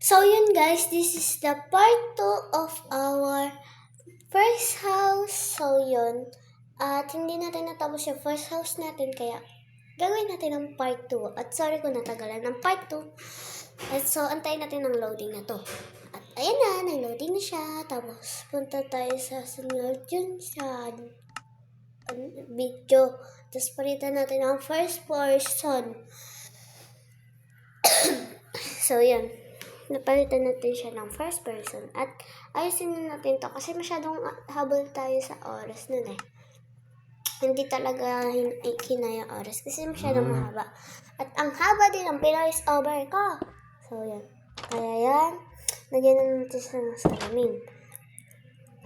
So yun guys, this is the part 2 of our first house. So yun, at hindi natin natapos yung first house natin, kaya gawin natin ang part 2. At sorry kung natagalan ng part 2. At so, antayin natin ang loading na to. At ayan na, nag-loading na siya. Tapos, punta tayo sa sunod yun sa video. Tapos, palitan natin ang first person. So, yun. Napalitan natin siya ng first person. At ayusin na natin to kasi masyadong habol tayo sa oras nun eh. Hindi talaga kinaya oras kasi masyadong mahaba. At ang haba din ang Pinoy's over ko. So, yan. Kaya yan, lagyan na natin siya ng salamin.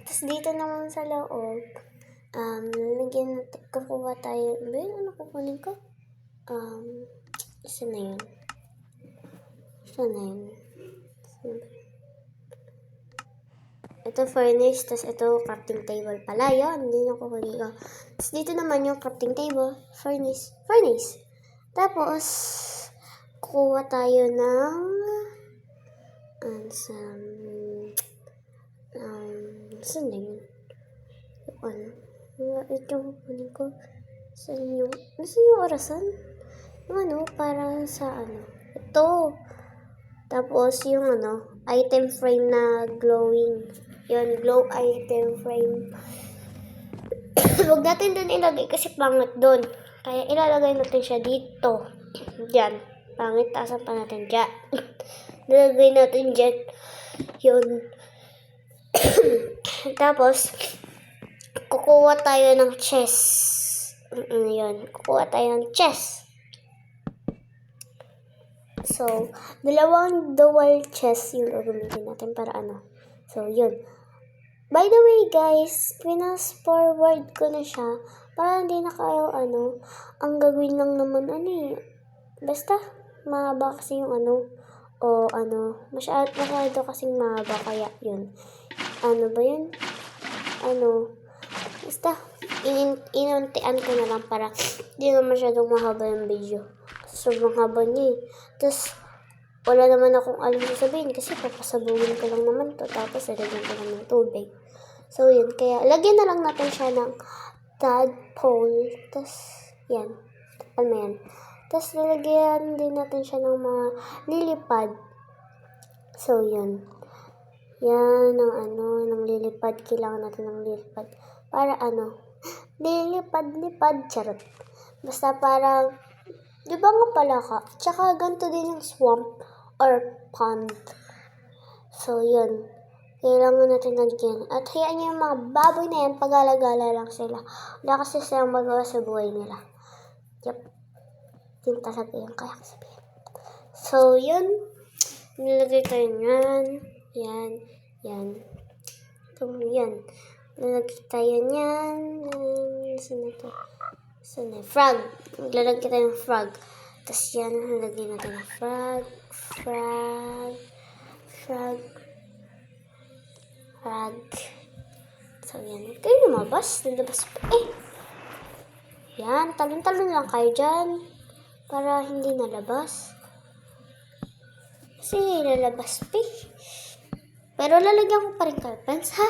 Tapos dito naman sa loob, lagyan natin, kukuha tayo. Ano kukunin ko? Isa na yun. Ito furnace, tapos ito crafting table pala. Yun, hindi na kukunin ko. Tapos dito naman yung crafting table, furnace. Tapos, kukuha tayo ng saan na yun? Ito kukunin ko. Saan yung orasan? Para sa ito. Tapos yung item frame na glowing. Yun, glow item frame. Huwag natin dun ilagay kasi pangit dun. Kaya ilalagay natin siya dito. Diyan. Pangit, taasan pa natin dyan. Nilagay natin dyan. Yun. Tapos, kukuha tayo ng chest. Yun. Kukuha tayo ng chest. So, dalawang dual chest yung gagamitin natin para So, yun. By the way, guys, pinas-forward ko na siya para hindi na kayo, ang gagawin lang naman, basta, mahaba kasi yung masyado kasing mahaba, kaya yun. Ba yun? Basta, inuntian ko na lang para hindi na masyadong mahaba yung video. Sobrang haba niya eh. Tapos, wala naman akong alam sabihin kasi papasabugin ko lang naman to. Tapos, ilagyan ko lang ng tubig. So, yun. Kaya, lagyan na lang natin siya ng tadpole. Tapos, yan. Tapal mo yan. Tapos, lalagyan din natin siya ng mga lilipad. So, yun. Yan, ng lilipad. Kailangan natin ng lilipad. Para lilipad-lipad. Charot. Basta parang, di ba nga pala ka? Tsaka ganito din yung swamp or pond. So, yun. Kailangan natin lagyan. At hayaan niyo yung mga baboy na yan, pag-alagala lang sila. Wala kasi silang magawa sa buhay nila. Yep. Yun talaga yung kaya ko sabihin. So, yun. Nilagay tayo yan. Yan. Yan. Nilagay tayo yan. Saan na ito? Frog. Maglalagay tayo ng frog. Tapos yan, nalagay natin ng frog. So yan. Kayo lumabas. Nalabas pa. Yan. Talon-talon lang kayo dyan. Para hindi nalabas. Kasi nalabas pa. Pero lalagyan ko pa rin carpets, ha?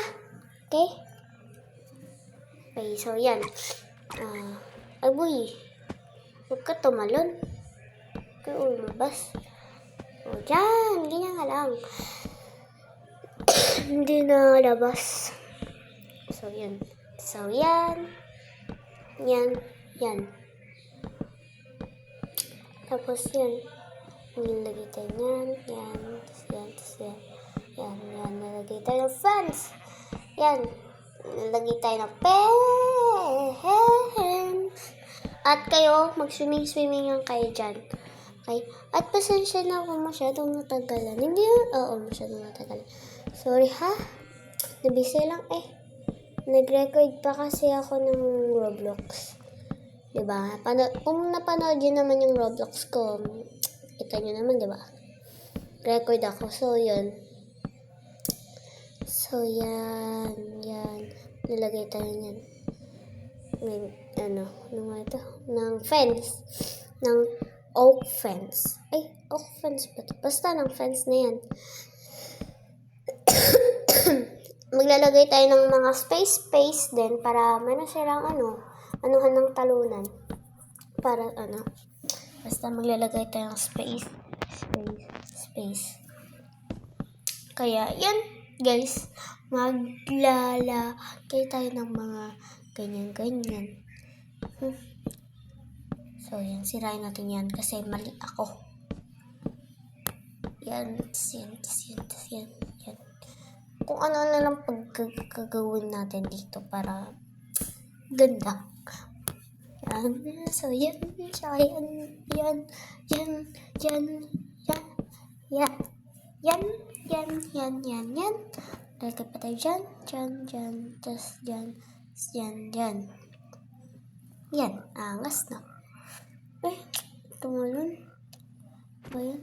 Okay? So yan. Aboy, huwag ka tumalon. Kaya lumabas. O, dyan. Ganyan nga lang. Hindi na labas. So, yan. Yan. Tapos, yan. Nilagay tayo yan. Tapos yan. Yan. Nilagay tayo ng fence. Yan. Nilagay tayo ng At kayo, mag-swimming lang kayo dyan. Okay? At pasensya na kung masyadong natagalan. Hindi yun? Oo, masyadong natagalan. Sorry ha? Nabisi lang Nag-record pa kasi ako ng Roblox. Diba? Kung napanood yun naman yung Roblox ko, kita nyo naman, diba? Record ako. So, yun. Yan. Nilagay tayo yan. May, ng fence. Ng oak fence. Oak fence ba ito? Basta ng fence na yan. Maglalagay tayo ng mga space din para meron silang anuhan ng talunan. Para basta maglalagay tayo ng space. Kaya, yan, guys. Maglalagay tayo ng mga ganyan-ganyan. So, yan. Sirain natin yan kasi mali ako. Yan. Yan. Kung ano na lang pagkagawin natin dito para ganda. Yan. So, yan. Yan. Lagay pa tayo dyan. Tas dyan. Yan. Angas na. Tumalon. Ayan.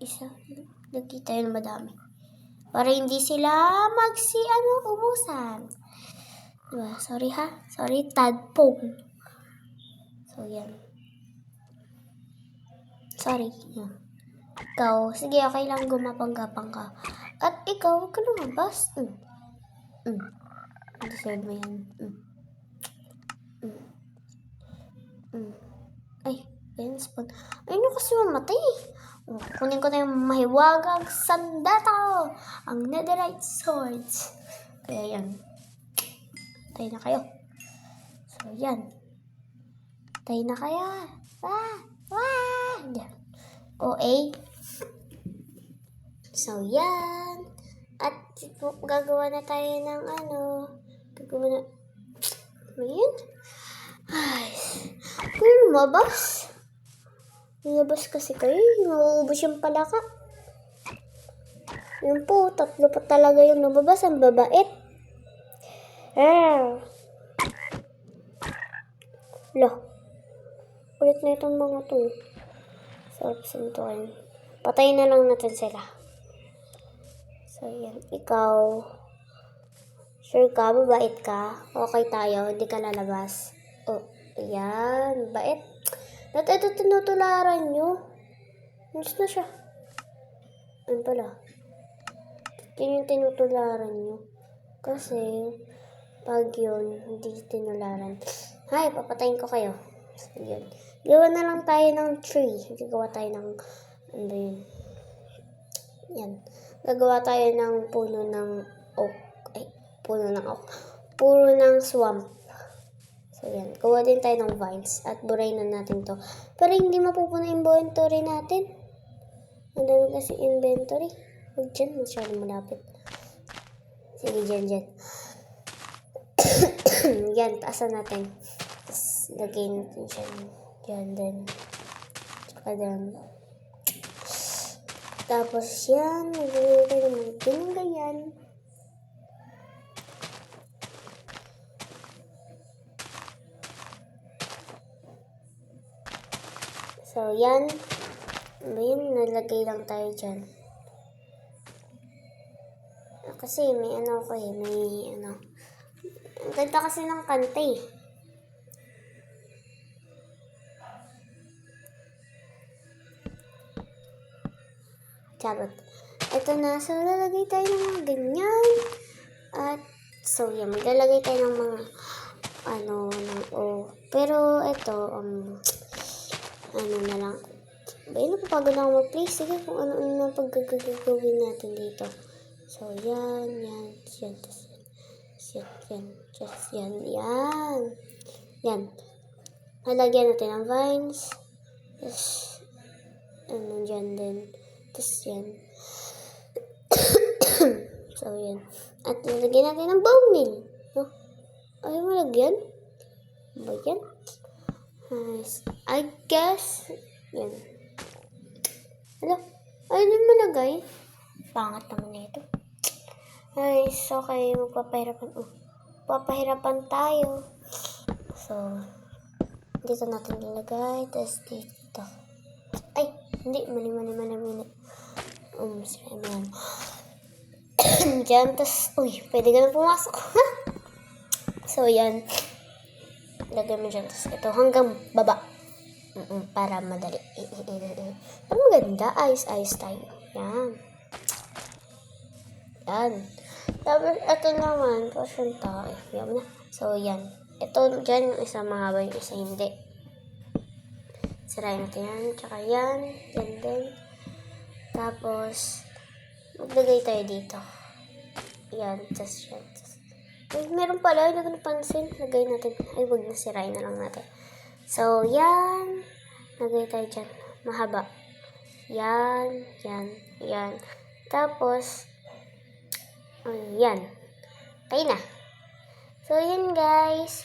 Isa. Lagay tayo na madami. Para hindi sila ubusan. Diba? Sorry ha. Sorry, tadpole. So, yan. Sorry. Yan. Ikaw, sige, okay lang gumapang-gapang ka. At ikaw, huwag ka lumabas. Deserve mo yan. Ay, ayun, spawn. Ayun kasi mamatay. Kunin ko na yung mahiwagang sandata. Ang netherite swords. Kaya yan. Tayo na kayo. So, yan. Tayo na kayo. Yan. OA. So, yan. At gagawa na tayo ng Ayan. Ay. Kung lumabas. Lumabas kasi kayo. Mauubos yung palaka. Yun po. 3 pa talaga yung lumabas. Ang babait. Ulit na itong mga to. Sarap suntukan. Patayin na lang natin sila. So, yan. Ikaw, sure ka? Mabait ka? Okay tayo? Hindi ka lalabas? Ayan. Bait. At ito tinutularan nyo. Nandito na siya. Ano pala? Yun yung tinutularan nyo. Kasi, pag yun, hindi tinularan. Hay, papatayin ko kayo. So, yun. Gawa na lang tayo ng tree. Gagawa tayo ng, yan. Gagawa tayo ng puno ng oak. Puno ng swamp. So, yan. Gawa din tayo ng vines. At burayin na natin to. Pero hindi mapupuno yung inventory natin. Ang dami kasi inventory. Huwag dyan. Masyadong malapit. Sige, dyan. Yan. Taasan natin. Tapos, lagyan natin siya. Yan din. Tsaka din. Tapos yan. Nagawin tayo ng ganyan. So, yan. Nalagay lang tayo dyan. Kasi may ang ganda kasi ng kanta eh. Charot. Ito na. So, lalagay tayo ng mga ganyan. At, so, yan. Maglalagay tayo ng mga, pero, ito, na lang. Napapagod na ako mag-play. Sige, kung ano na pagkagawin natin dito. So, yan. Yan. Halagyan natin ang vines. Tapos, dyan din. Tapos, yan. So, yan. At nalagyan natin ng bone meal. Ayaw malagyan? Ba yan? Nice. I guess, yan. Ayaw din malagay. Pangat naman ito. Nice. Okay, magpapahirapan tayo. So, dito natin nilagay. Tapos dito. Ay, hindi. Mali. Ayan. Diyan. Tapos, pwede ka na pumasok. So, yan. Lagay mo dyan. Tapos, ito hanggang baba. Para madali. Ang maganda. Ayos-ayos tayo. Yan. Yan. Tapos, ito naman, portion tayo. Yan na. So, yan. Ito, dyan yung isa mahaba, yung isa hindi. Sirayin natin yan. Tsaka yan. Yan din. Tapos, maglagay tayo dito. Yan. Just yan. Ay, meron pala. Hindi ko napansin. Lagay natin. Ay, wag na. Sirayin na lang natin. So, yan. Lagay tayo dyan. Mahaba. Yan. Yan. Yan. Tapos, yan. Okay na. So, yan guys.